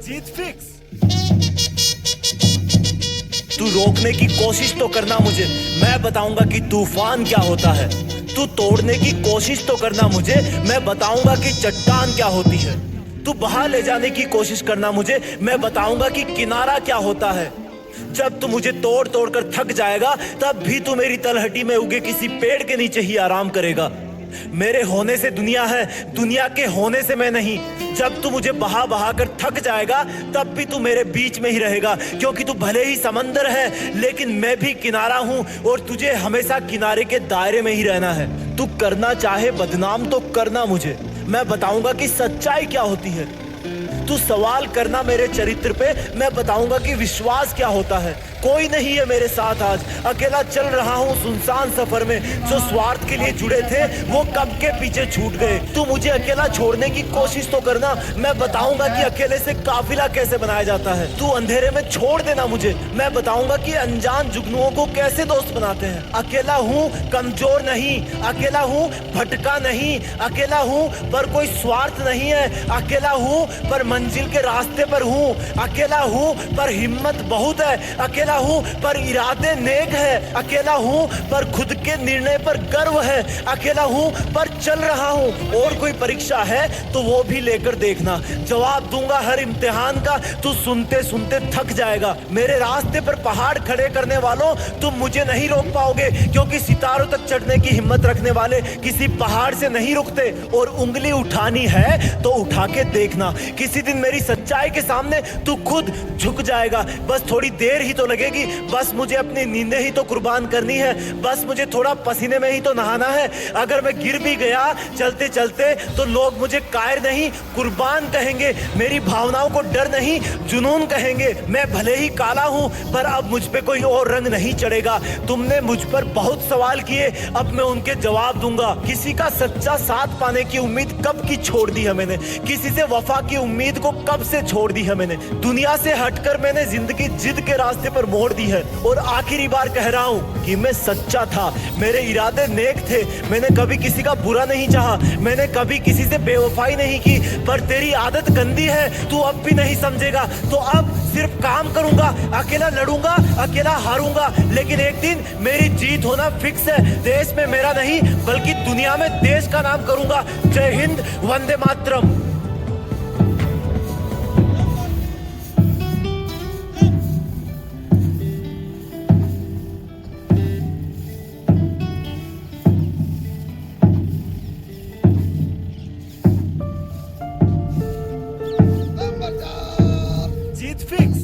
जीत fix. तू रोकने की कोशिश तो करना मुझे, मैं बताऊंगा कि तूफान क्या होता है। तू तोड़ने की कोशिश तो करना मुझे, मैं बताऊंगा कि चट्टान क्या होती है। तू बाहर ले जाने की कोशिश करना मुझे, मैं बताऊंगा कि किनारा क्या होता है। जब तू मुझे तोड़ तोड़ कर थक जाएगा, तब भी तू मेरी तलहटी में उगे किसी पेड़ के नीचे ही आराम करेगा। मेरे होने से दुनिया है, दुनिया के होने से मैं नहीं। जब तू मुझे बहा बहा कर थक जाएगा, तब भी तू मेरे बीच में ही रहेगा, क्योंकि तू भले ही समंदर है, लेकिन मैं भी किनारा हूं और तुझे हमेशा किनारे के दायरे में ही रहना है। तू करना चाहे बदनाम तो करना मुझे, मैं बताऊंगा कि सच्चाई क्या होती है। तू सवाल करना मेरे चरित्र पे, मैं बताऊंगा कि विश्वास क्या होता है। कोई नहीं है मेरे साथ आज, अकेला चल रहा हूँ सुनसान सफर में। जो स्वार्थ के लिए जुड़े थे वो कब के पीछे छूट गए। तू मुझे अकेला छोड़ने की कोशिश तो करना, मैं बताऊंगा कि अकेले से काफिला कैसे बनाया जाता है। तू अंधेरे में छोड़ देना मुझे, मैं बताऊंगा कि अनजान जुगनुओं को कैसे दोस्त बनाते हैं। अकेला हूँ, कमजोर नहीं। अकेला हूँ, भटका नहीं। अकेला हूँ पर कोई स्वार्थ नहीं है। अकेला हूँ पर मंजिल के रास्ते पर हूँ। अकेला हूँ पर हिम्मत बहुत है। अकेला हूँ पर इरादे नेक है। अकेला हूँ पर खुद के निर्णय पर गर्व है। अकेला हूँ पर चल रहा हूँ। और कोई परीक्षा है तो वो भी लेकर देखना, जवाब दूंगा हर इम्तिहान का। तू सुनते सुनते थक जाएगा। मेरे रास्ते पर पहाड़ खड़े करने वालों, तुम मुझे नहीं रोक पाओगे, क्योंकि सितारों तक चढ़ने की हिम्मत रखने वाले किसी पहाड़ से नहीं रुकते। और उंगली उठानी है तो उठा के देखना, किसी दिन मेरी सच्चाई के सामने तू खुद झुक जाएगा। बस थोड़ी देर ही तो लगेगी, बस मुझे अपनी नींदें ही तो कुर्बान करनी है। बस मुझे थोड़ा पसीने में ही तो नहाना है। अगर मैं गिर भी गया चलते चलते तो लोग मुझे कायर नहीं, कुर्बान कहेंगे। मेरी भावनाओं को डर नहीं, जुनून कहेंगे। मैं भले ही काला हूं, पर अब मुझ पे कोई और रंग नहीं चढ़ेगा। तुमने मुझ पर बहुत सवाल किए, अब मैं उनके जवाब दूंगा। किसी का सच्चा साथ पाने की उम्मीद कब की छोड़ दी है मैंने, किसी से वफा की उम्मीद को कब से छोड़ दी है मैंने। दुनिया से हटकर मैंने जिंदगी जिद के रास्ते पर मोड़ दी है। और आखिरी बार कह रहा हूं कि मैं सच्चा था, मेरे इरादे नेक थे। मैंने कभी किसी का बुरा नहीं चाहा, मैंने कभी किसी से बेवफाई नहीं की। पर तेरी आदत गंदी है, तू अब भी नहीं समझेगा। तो अब सिर्फ काम करूंगा, अकेला लड़ूंगा, अकेला हारूंगा, लेकिन एक दिन मेरी जीत होना फिक्स है। देश में मेरा नहीं बल्कि दुनिया में देश का नाम करूंगा। जय हिंद, वंदे मातरम। जीत फिक्स।